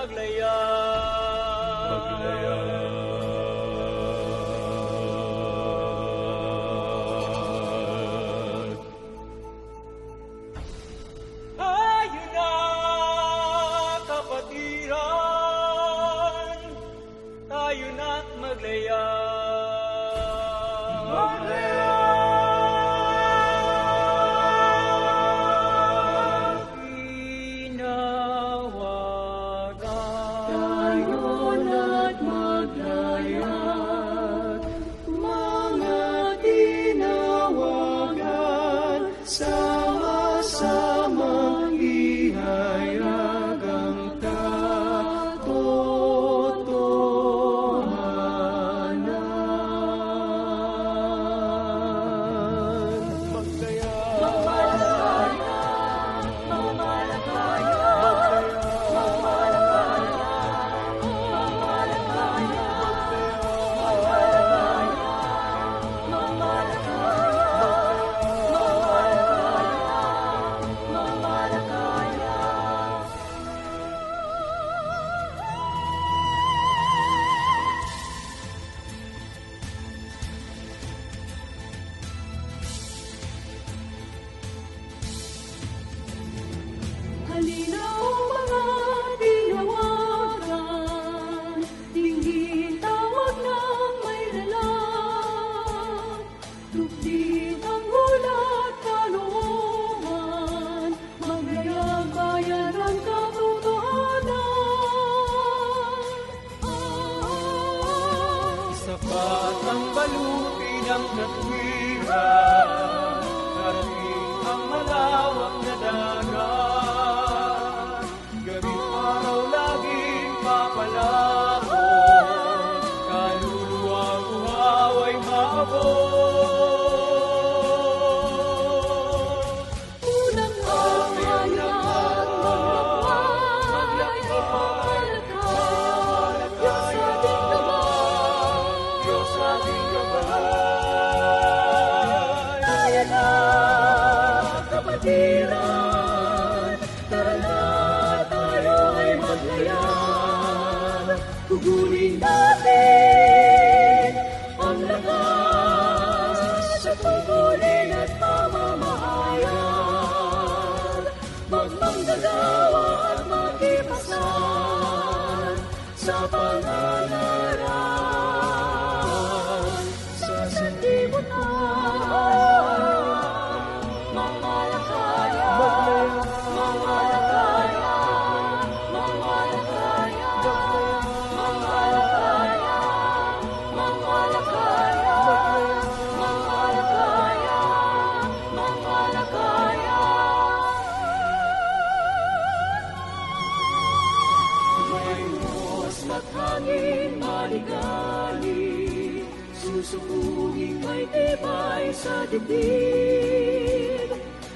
maglaya. Tayo na, kapatiran, tayo na't maglaya. Sama-samang ihayag ang katotohanan. Maglaya, mamalakaya, mamalakaya, mamalakaya, mamalakaya, halina o mga tinawagan, dinggin tawag ng may lalang. Lupit ang hulat kalooban, maglayag bayan ang katotohanan. Sapat ang baluti ng katwiran, karating ang malawak na dagat. Gabing araw laging papalahon, kaluluwang uwawa'y maabot. Unang maglakad, maglakad, Diyos ating gabay. tayo na, kapatiran, tara na, tayo ay maglayag. Kugunin natin ang lakas sa tungkulin at pamamahayag. Magmanggagawa at makipasan sa pangangaral. Sa sanlibutan, mamalakaya, mamalakaya, mamalakaya, mamalakaya, mamalakaya, mamalakaya, mamalakaya. May Diyos maghangin maligali, susubugin may tibay sa dibdib.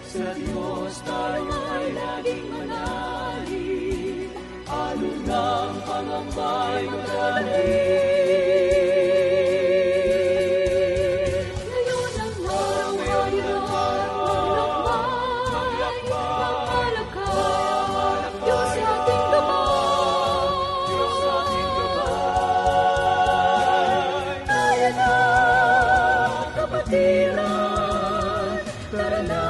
Sa Diyos tayo ay laging manalig, alon ng pangambay magaling. Ngayon ang araw ay maglakbay, mamalakay, Diyos ating gabay. Diyos ating gabay. Tayo na, kapatiran, tara na,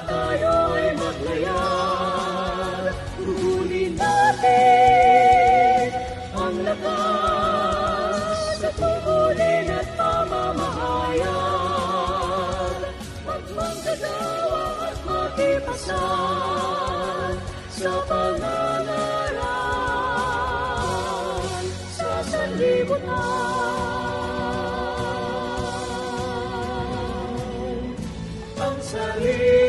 tayo ay maglayag. Kukunin natin ang lakas sa tungkulin at pamamahayag. Magmanggagawa at makipasan sa pangangaral sa sanlibutan. Ang salita